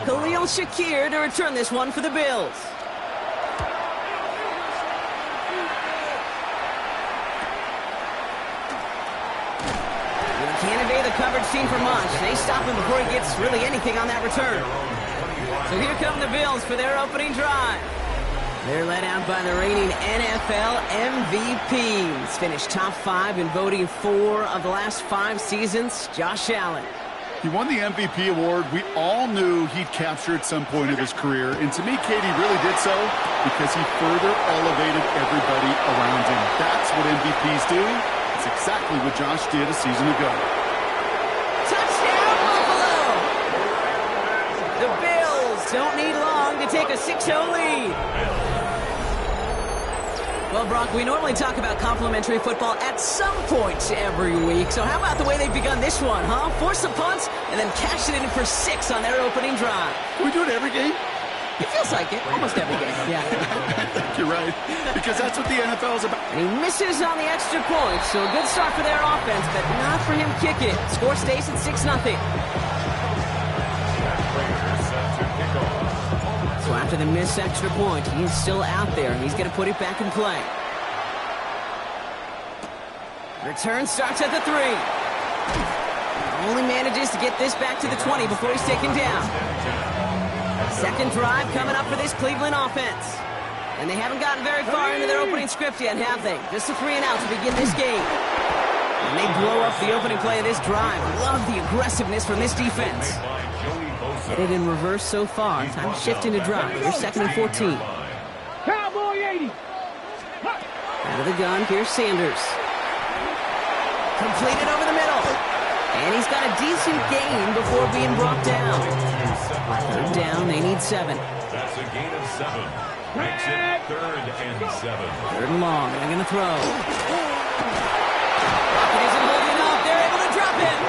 Khalil Shakir to return this one for the Bills. Can't evade the coverage team for much. They stop him before he gets really anything on that return. So here come the Bills for their opening drive. They're led out by the reigning NFL MVPs. Finished top 5 in voting 4 of the last 5 seasons. Josh Allen. He won the MVP award. We all knew he'd capture at some point of his career. And to me, Katie really did so because he further elevated everybody around him. That's what MVPs do. It's exactly what Josh did a season ago. Touchdown, Buffalo! The Bills don't need long to take a 6-0 lead. Well, Brock, we normally talk about complimentary football at some points every week. So how about the way they've begun this one, huh? Force some punts and then cash it in for 6 on their opening drive. Can we do it every game? It feels like it. Almost every game, yeah. I think you're right, because that's what the NFL is about. And he misses on the extra point, so a good start for their offense, but not for him kicking it. Score stays at 6-0. So after the missed extra point, he's still out there. He's going to put it back in play. Return starts at the 3. Only manages to get this back to the 20 before he's taken down. Second drive coming up for this Cleveland offense. And they haven't gotten very far into their opening script yet, have they? Just a 3 and out to begin this game. And they blow up the opening play of this drive. Love the aggressiveness from this defense. Headed in reverse so far. Time to shift into drive. Here's 2nd and 14. Cowboy 80. Out of the gun, here's Sanders. Completed over the middle. And he's got a decent gain before being brought down. 3rd down, they need 7. That's a gain of 7. Makes it 3rd and 7. 3rd and long, they're going to throw. It isn't holding up, they're able to drop it.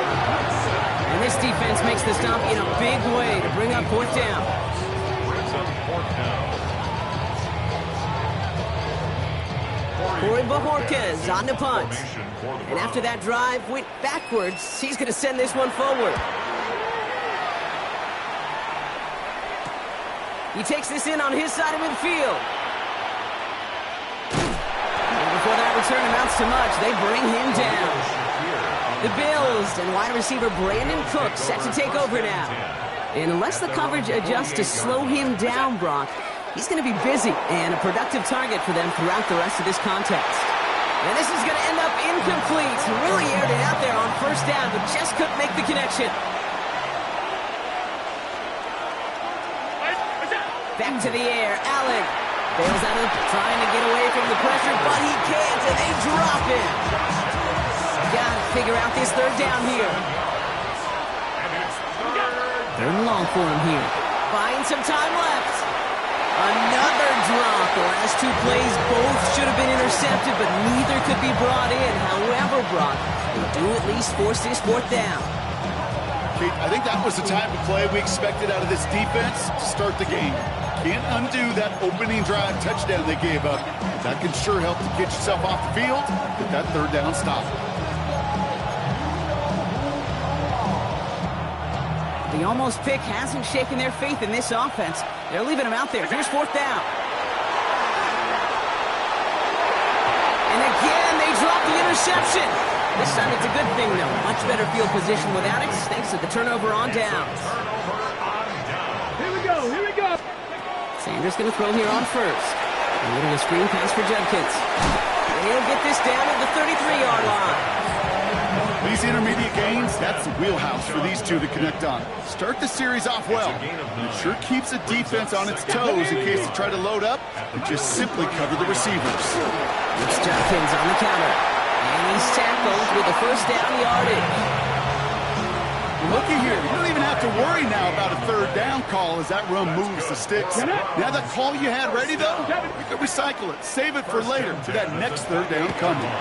And this defense makes the stop in a big way to bring up 4th down. Brings up 4th down. Corey Bajorquez on the punt. And after that drive went backwards, he's going to send this one forward. He takes this in on his side of midfield. And before that return amounts to much, they bring him down. The Bills and wide receiver Brandon Cook set to take over now. And unless the coverage adjusts to slow him down, Brock, he's going to be busy and a productive target for them throughout the rest of this contest. And this is going to end up incomplete. Really aired it out there on 1st down, but just couldn't make the connection. Back to the air, Allen bails out of trying to get away from the pressure, but he can't, and they drop it. Got to figure out this 3rd down here. 3rd and long for him here. Buying some time left. Another drop. The last 2 plays both should have been intercepted, but neither could be brought in. However, Brock, they do at least force this 4th down. I think that was the type of play we expected out of this defense to start the game. Can't undo that opening drive touchdown they gave up. That can sure help to get yourself off the field, get that 3rd down stop. The almost pick hasn't shaken their faith in this offense. They're leaving him out there. Here's 4th down. And again, they drop the interception. This time it's a good thing, though. Much better field position without it, thanks to the turnover on downs. Here we go, here we go. Sanders going to throw here on 1st. A little screen pass for Judkins. And he'll get this down at the 33-yard line. These intermediate gains, that's the wheelhouse for these two to connect on. Start the series off well. It sure keeps the defense on its toes in case they try to load up and just simply cover the receivers. It's Judkins on the counter. And he's tackled with the 1st down yardage. Looky here, you don't even have to worry now about a 3rd down call as that run moves the sticks. Now that call you had ready, though, you can recycle it. Save it for later for that next 3rd down coming.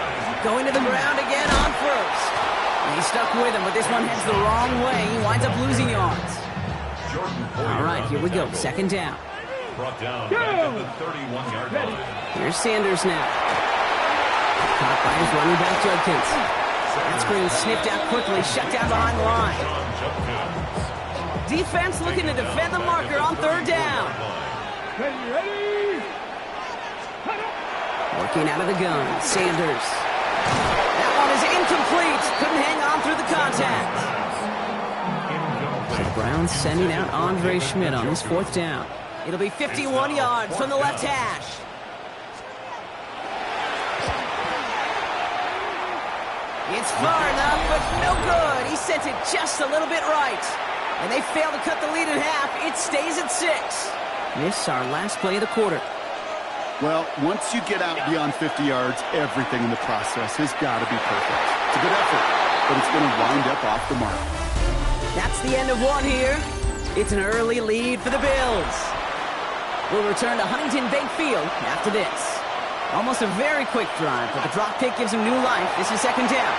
Going to the ground again on 1st. He's stuck with him, but this one heads the wrong way. He winds up losing yards. All right, here we go. 2nd down. Brought down back at the 31-yard line. Here's Sanders now. Caught by his running back, Judkins. That screen snipped out quickly, shut down behind the line. Defense looking to defend the marker on third down. Ready? Working out of the gun, Sanders. That one is incomplete. Couldn't hang on through the contact. The Browns sending out Andre Schmidt on this fourth down. It'll be 51 yards from the left hash. It's far enough, but no good. He sent it just a little bit right. And they fail to cut the lead in half. It stays at 6. This our last play of the quarter. Well, once you get out beyond 50 yards, everything in the process has got to be perfect. It's a good effort, but it's going to wind up off the mark. That's the end of one here. It's an early lead for the Bills. We'll return to Huntington Bank Field after this. Almost a very quick drive, but the drop kick gives him new life. This is second down.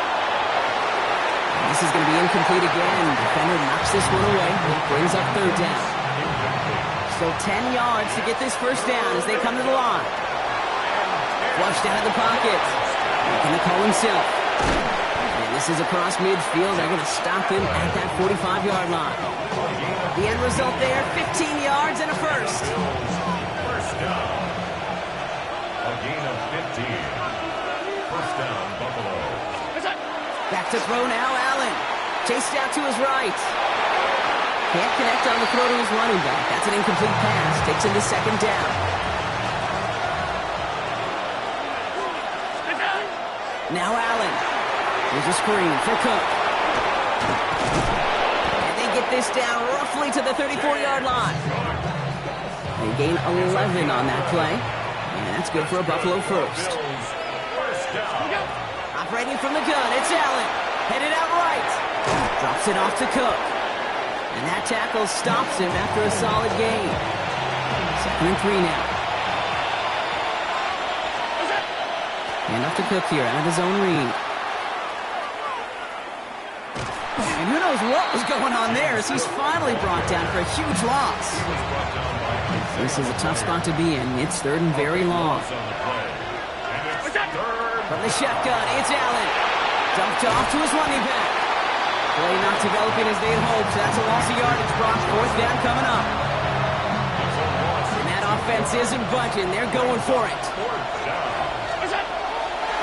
And this is going to be incomplete again. Defender knocks this one away. It brings up third down. So 10 yards to get this first down as they come to the line. Flushed out of the pocket. Making the call himself. And this is across midfield. They're going to stop him at that 45-yard line. The end result there, 15 yards and a first. First down. A gain of 15. First down, Buffalo. Back to throw now, Allen. Chased out to his right. Can't connect on the throw to his running back. That's an incomplete pass. Takes him to second down. Now Allen. Here's a screen for Cook. And they get this down roughly to the 34-yard line. They gain 11 on that play. And that's good for a Buffalo first. Operating from the gun, it's Allen. Headed out right. Drops it off to Cook. And that tackle stops him after a solid gain. 2nd and 3 now. And off to Cook here, out of his own read. And who knows what was going on there as he's finally brought down for a huge loss. This is a tough spot to be in. It's 3rd and very long. From the shotgun, it's Allen. Dumped off to his running back. Play not developing as they had hoped. That's a loss of yardage, Brock. 4th down coming up. And that offense isn't budging. They're going for it.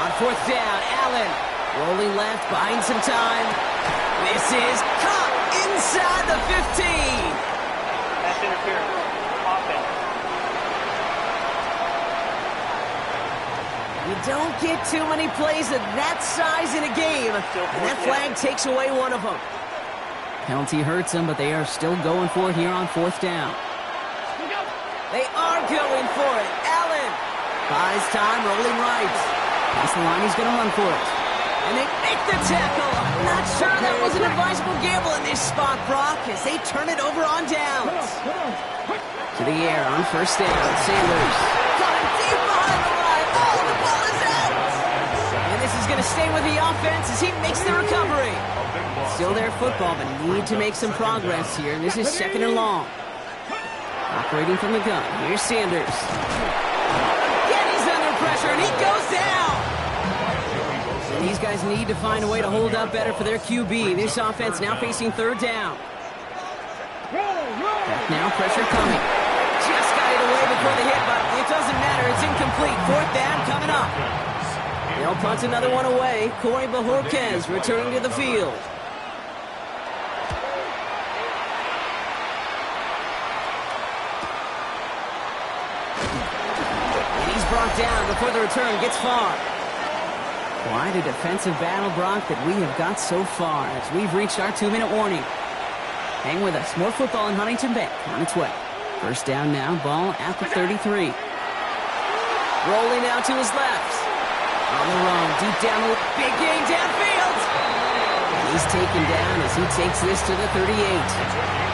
On 4th down, Allen rolling left, buying some time. This is caught inside the 15. That's interference. Offense. You don't get too many plays of that size in a game, and that flag takes away one of them. Penalty hurts them, but they are still going for it here on 4th down. They are going for it. Allen buys time, rolling right. Past the line, he's going to run for it. And they make the tackle. I'm not sure that was an advisable gamble in this spot, Brock, as they turn it over on downs. To the air on 1st down. Sanders got him deep behind the line. Oh, the ball is out. And this is going to stay with the offense as he makes the recovery. Still their football, but need to make some progress here. This is 2nd and long. Operating from the gun. Here's Sanders. Again, he's under pressure, and he goes down. And these guys need to find a way to hold up better for their QB. This offense now facing 3rd down. Back now, pressure coming. Just got it away before the hit, but it doesn't matter. It's incomplete. 4th down coming up. They'll punt another one away. Corey Bajorquez returning to the field. And he's brought down before the return gets far. Quite a defensive battle, Brock, that we have got so far as we've reached our 2-minute warning. Hang with us. More football in Huntington Bank on its way. 1st down now. Ball at the 33. Rolling out to his left. On the run. Deep down. Big gain downfield. And he's taken down as he takes this to the 38.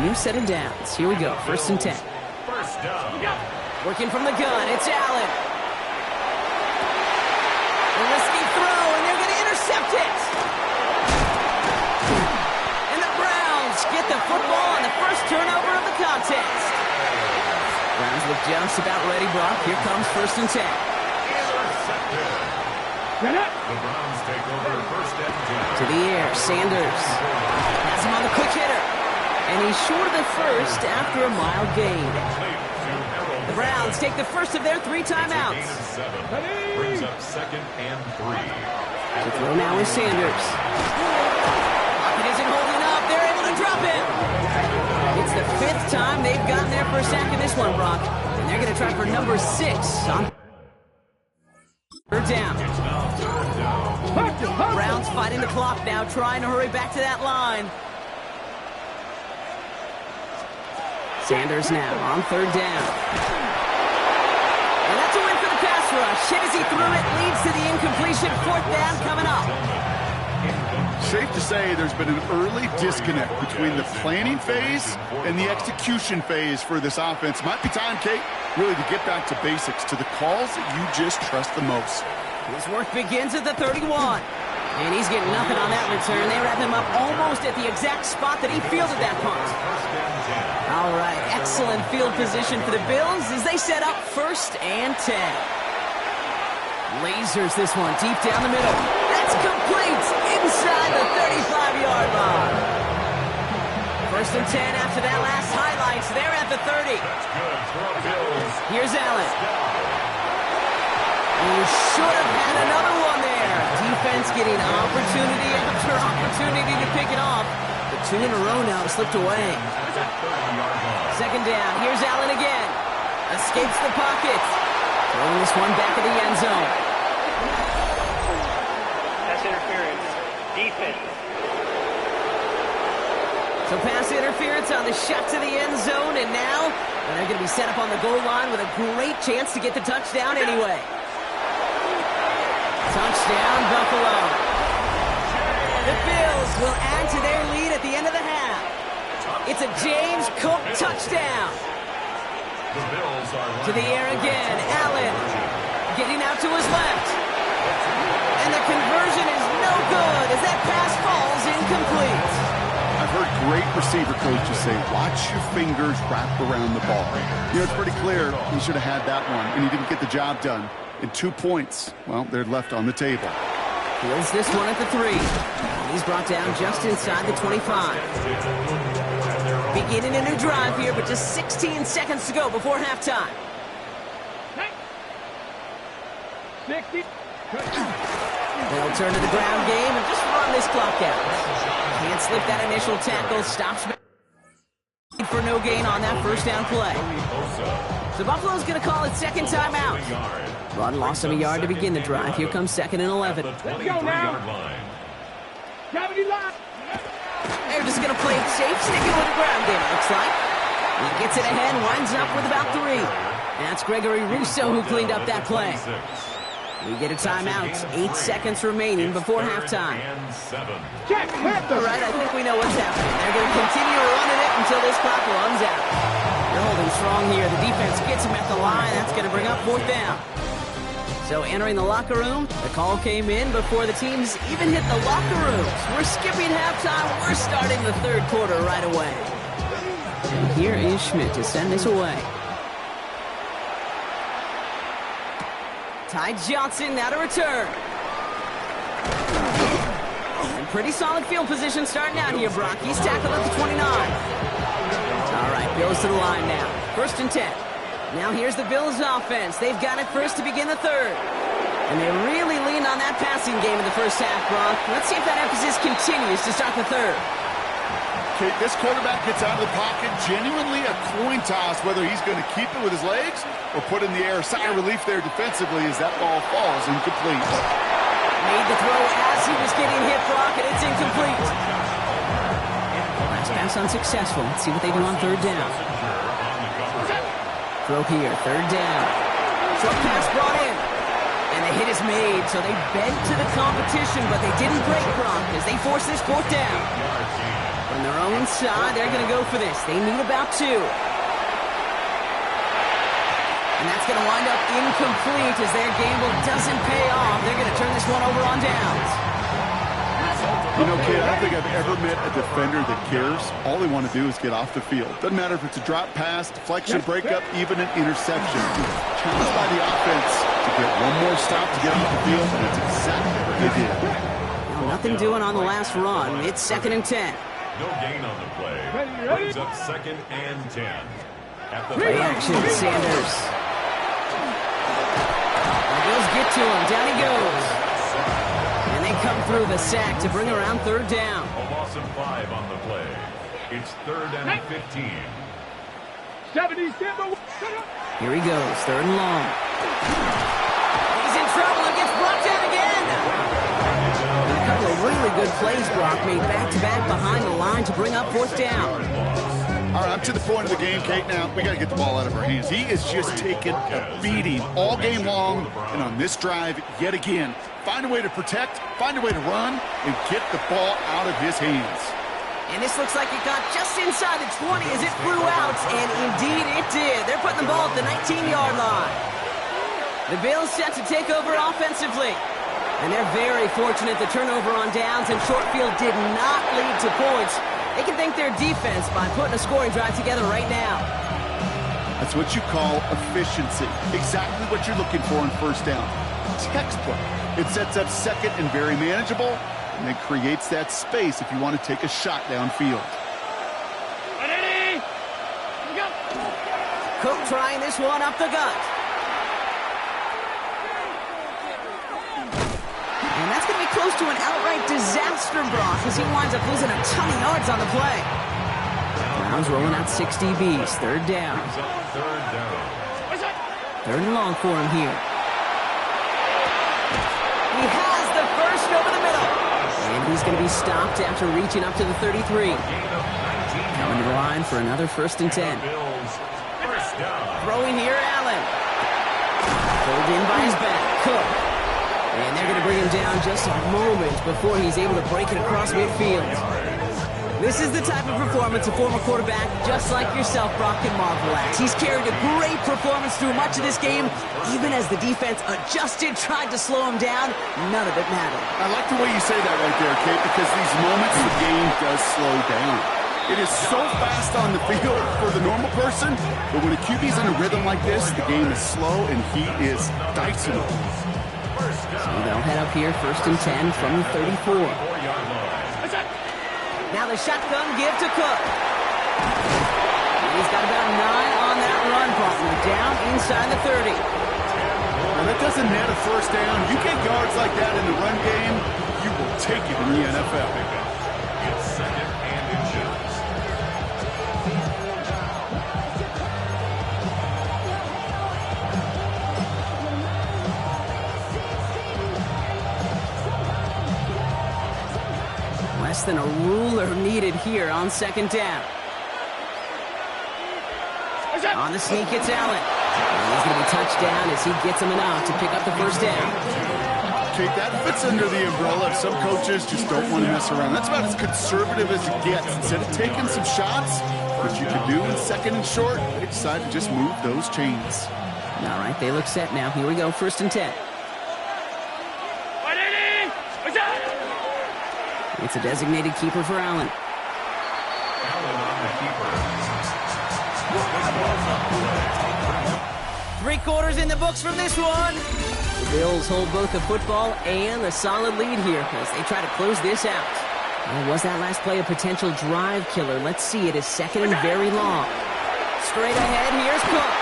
new set of downs. Here we go, 1st and 10. First down. Working from the gun, it's Allen. A risky throw, and they're going to intercept it. And the Browns get the football on the first turnover of the contest. Browns look just about ready, Brock. Here comes 1st and 10. The Browns take over 1st and 10. To the air, Sanders has him on the quick hitter. And he's short of the first after a mild gain. The Browns take the first of their 3 timeouts. Brings up 2nd and 3. The throw now is Sanders. It isn't holding up. They're able to drop it. It's the 5th time they've gotten their first sack in this one, Brock. And they're going to try for number 6 on 3rd down. Browns fighting the clock now, trying to hurry back to that line. Sanders now on 3rd down. And that's a win for the pass rush. Hit as he threw it, leads to the incompletion. 4th down coming up. Safe to say there's been an early disconnect between the planning phase and the execution phase for this offense. Might be time, Kate, really to get back to basics, to the calls that you just trust the most. His work begins at the 31. And he's getting nothing on that return. They wrap him up almost at the exact spot that he fielded that punt. All right, excellent field position for the Bills as they set up 1st and 10. Lasers this one deep down the middle. That's complete inside the 35-yard line. 1st and 10 after that last highlights. They're at the 30. Here's Allen. He should have had another one there. Defense getting opportunity after opportunity to pick it off. But 2 in a row now slipped away. 2nd down. Here's Allen again. Escapes the pocket. Throwing this one back of the end zone. That's interference. Defense. So pass interference on the shot to the end zone, and now they're going to be set up on the goal line with a great chance to get the touchdown anyway. Touchdown, Buffalo. The Bills will add to their lead at the end of the half. It's a James Cook touchdown. To the air again, Allen getting out to his left. And the conversion is no good as that pass falls incomplete. I've heard great receiver coaches say, watch your fingers wrap around the ball. You know, it's pretty clear he should have had that one, and he didn't get the job done. And 2 points, well, they're left on the table. Fields this one at the 3. He's brought down just inside the 25. Beginning a new drive here, but just 16 seconds to go before halftime. 60. They'll turn to the ground game and just run this clock out. Can't slip that initial tackle. Stops for no gain on that 1st down play. So Buffalo's going to call it 2nd timeout. Run lost him a yard to begin the drive. Here comes 2nd and 11. Let's go now. Gravity line. They're just going to play it safe, sticking with the ground game, it looks like. He gets it ahead, winds up with about 3. That's Gregory Rousseau who cleaned up that play. We get a timeout. 8 seconds remaining before halftime. All right, I think we know what's happening. They're going to continue running it until this clock runs out. They're holding strong here. The defense gets him at the line. That's going to bring up 4th down. So entering the locker room, the call came in before the teams even hit the locker rooms. We're skipping halftime. We're starting the 3rd quarter right away. And here is Schmidt to send this away. Ty Johnson now to return. And pretty solid field position starting out here, Brock. He's tackled at the 29. All right, Bills to the line now. 1st and 10. Now here's the Bills offense. They've got it first to begin the 3rd. And they really leaned on that passing game in the first half, Brock. Let's see if that emphasis continues to start the 3rd. Okay, this quarterback gets out of the pocket, genuinely a coin toss whether he's going to keep it with his legs or put in the air. Sigh of relief there defensively as that ball falls incomplete. Made the throw as he was getting hit, Brock, and it's incomplete. Last pass unsuccessful. Let's see what they do on 3rd down. Throw here, 3rd down. Short pass brought in. And the hit is made, so they bent to the competition, but they didn't break, Brock, as they force this 4th down. From their own side, they're going to go for this. They need about 2. And that's going to wind up incomplete as their gamble doesn't pay off. They're going to turn this one over on downs. You know, kid, I don't think I've ever met a defender that cares. All they want to do is get off the field. Doesn't matter if it's a drop pass, deflection, breakup, even an interception. Challenged by the offense to get one more stop to get off the field, and that's exactly what they did. Well, nothing doing on the last run. It's 2nd and 10. No gain on the play. Brings up 2nd and 10. At the Play action, Sanders. The Bills get to him. Down he goes. And they come through the sack to bring around 3rd down. A loss of 5 on the play. It's 3rd and 15. 77. Here he goes. 3rd and long. He's in trouble and gets brought down again. And a couple of really good plays Brock made back-to-back behind the line to bring up 4th down. All right, I'm to the point of the game, Kate. Now, we got to get the ball out of our hands. He is just taking a beating all game long, and on this drive, yet again, find a way to protect, find a way to run, and get the ball out of his hands. And this looks like it got just inside the 20 as it flew out, and indeed it did. They're putting the ball at the 19-yard line. The Bills set to take over offensively. And they're very fortunate the turnover on downs and short field did not lead to points. They can thank their defense by putting a scoring drive together right now. That's what you call efficiency. Exactly what you're looking for on 1st down. Textbook. It sets up 2nd and very manageable, and then creates that space if you want to take a shot downfield. Ready? Go. Cook trying this one up the gut. And that's going to be close to an outright disaster, Brock, as he winds up losing a ton of yards on the play. Browns rolling out 6 DBs. 3rd down. 3rd and long for him here. He has the first over the middle. And he's going to be stopped after reaching up to the 33. Coming to the line for another 1st and 10. Throwing here, Allen. Pulled in by his back. Cook. And they're going to bring him down just a moment before he's able to break it across midfield. This is the type of performance a former quarterback just like yourself, Brock, can marvel at. He's carried a great performance through much of this game, even as the defense adjusted, tried to slow him down. None of it mattered. I like the way you say that right there, Kate, because these moments the game does slow down. It is so fast on the field for the normal person, but when a QB's in a rhythm like this, the game is slow and he is dicing it. So they'll head up here, 1st and 10 from the 34. Now the shotgun give to Cook. He's got about 9 on that run, partner, down inside the 30. Now that doesn't net a 1st down. You get yards like that in the run game, you will take it in the NFL. It's 2nd and inches. Less than a ruler needed here on 2nd down. On the sneak, it's Allen. And he's going to be touched down as he gets him enough to pick up the 1st down. Kate, that fits under the umbrella of some coaches just don't want to mess around. That's about as conservative as it gets. Instead of taking some shots, which you could do in 2nd and short, they decided to just move those chains. All right, they look set now. Here we go, 1st and 10. It's a designated keeper for Allen. Allen on the keeper. 3 quarters in the books from this one. The Bills hold both the football and a solid lead here as they try to close this out. Well, was that last play a potential drive killer? Let's see. It is 2nd and very long. Straight ahead, here's Cook.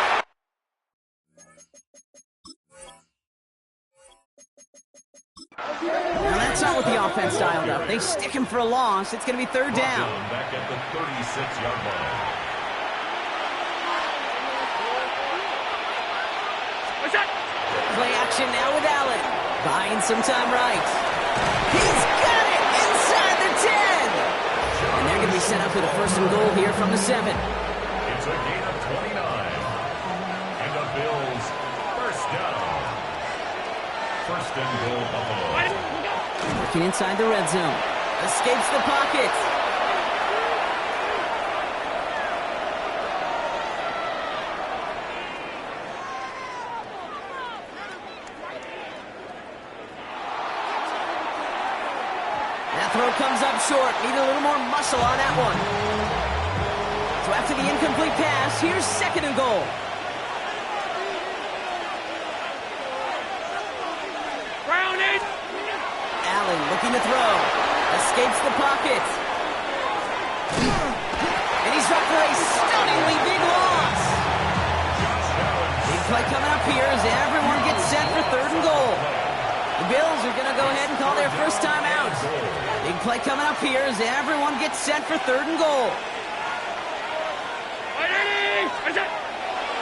Now that's not what the offense dialed up. They stick him for a loss. It's going to be 3rd down. Back at the 36-yard line. Play action now with Allen. Buying some time right. He's got it inside the 10. And they're going to be set up with a 1st and goal here from the 7. It's a gain of 29. And the Bills 1st down. 1st and goal, Buffalo. Working inside the red zone. Escapes the pocket. That throw comes up short. Need a little more muscle on that one. So after the incomplete pass, here's 2nd and goal. Allen looking to throw. Escapes the pocket. And he's dropped for a stunningly big loss. Big play coming up here as everyone gets set for 3rd and goal. The Bills are going to go ahead and call their first time out. Big play coming up here as everyone gets set for 3rd and goal.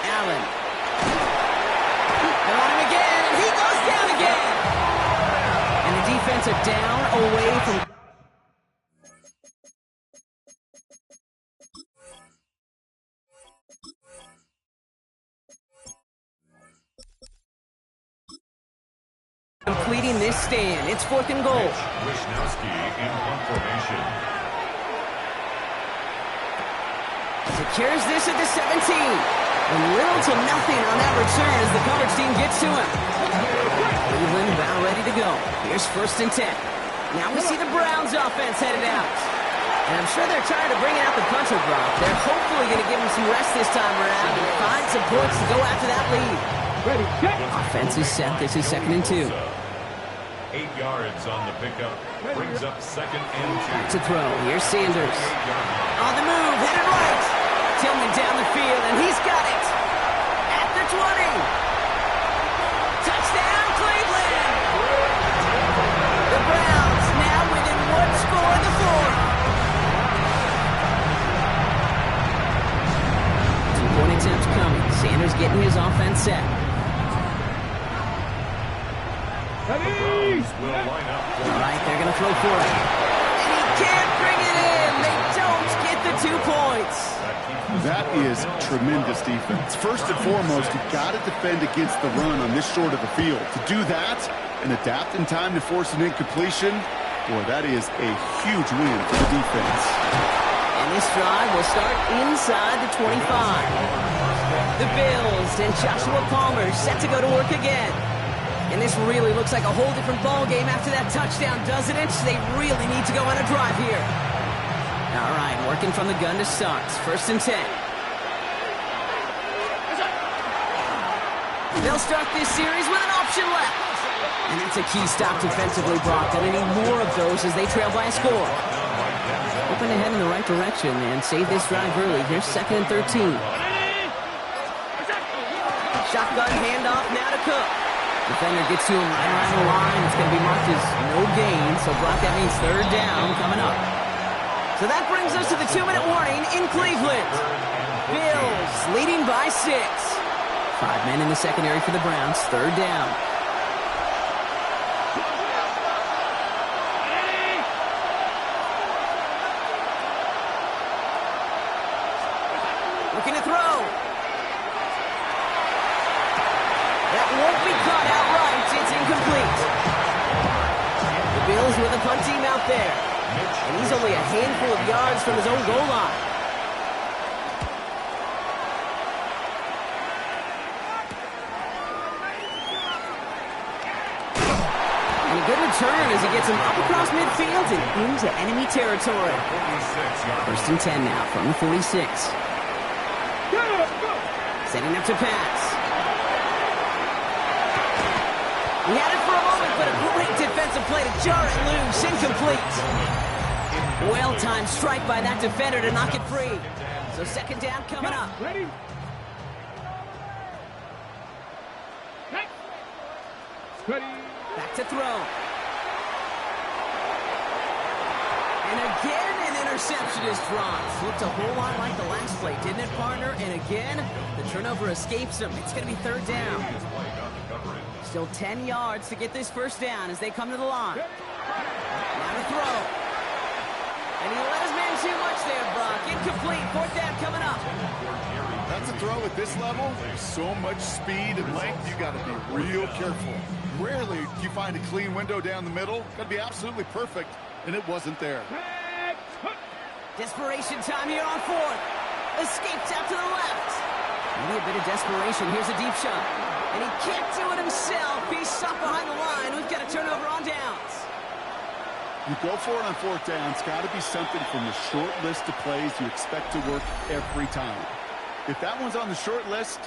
Allen. They're on him again, and he goes down again. And the defense are down away from... completing this stand. It's 4th and goal. Wisnowski in punt formation. Secures this at the 17. And little to nothing on that return as the coverage team gets to him. Cleveland about ready to go. Here's 1st and 10. Now we see the Browns offense headed out. And I'm sure they're tired of bringing out the punter block. They're hopefully going to give him some rest this time around and find some points to go after that lead. Offense is set. This is 2nd and 2. 8 yards on the pickup. Brings up 2nd and 2. Back to throw. Here's Sanders. On the move. Headed right. Tillman down the field, and he's got it. At the 20. Touchdown, Cleveland. The Browns now within 1 score in the 4th. 2-point attempts coming. Sanders getting his offense set. Will line up. All right, they're going to throw for it. And he can't bring it in. They don't get the 2 points. That is tremendous defense. First and foremost, you've got to defend against the run on this short of the field. To do that and adapt in time to force an incompletion, boy, that is a huge win for the defense. And this drive will start inside the 25. The Bills and Joshua Palmer set to go to work again. And this really looks like a whole different ball game after that touchdown, doesn't it? They really need to go on a drive here. All right, working from the gun to start. 1st and 10. They'll start this series with an option left. And it's a key stop defensively, Brock. They're going to need more of those as they trail by a score. Hoping to head in the right direction and save this drive early. Here's 2nd and 13. Shotgun handoff now to Cook. Defender gets to him right around the line. It's going to be marked as no gain. So, Brock, that means 3rd down coming up. So that brings us to the 2-minute warning in Cleveland. Bills leading by 6. 5 men in the secondary for the Browns. 3rd down. Looking to throw. That won't be caught outright. It's incomplete. The Bills with a punt team out there. And he's only a handful of yards from his own goal line. And a good return as he gets him up across midfield and into enemy territory. 1st and 10 now from the 46. Setting up to pass. He had it for a moment, but a great defensive play to jar it loose. Incomplete. Well-timed strike by that defender to knock it free. So 2nd down coming up. Ready? Back to throw. And again, an interception is dropped. Looked a whole lot like the last play, didn't it, partner? And again, the turnover escapes him. It's going to be 3rd down. Still 10 yards to get this 1st down as they come to the line. Now to throw. And he let his man too much there, Brock. Incomplete. 4th down coming up. That's a throw at this level. There's so much speed and length, you got to be real careful. Rarely do you find a clean window down the middle. Got to be absolutely perfect, and it wasn't there. Desperation time here on 4th. Escapes out to the left. Maybe a bit of desperation. Here's a deep shot. And he can't do it himself. He's stuck behind the line. We've got a turnover on downs. You go for it on fourth down. It's got to be something from the short list of plays you expect to work every time. If that one's on the short list,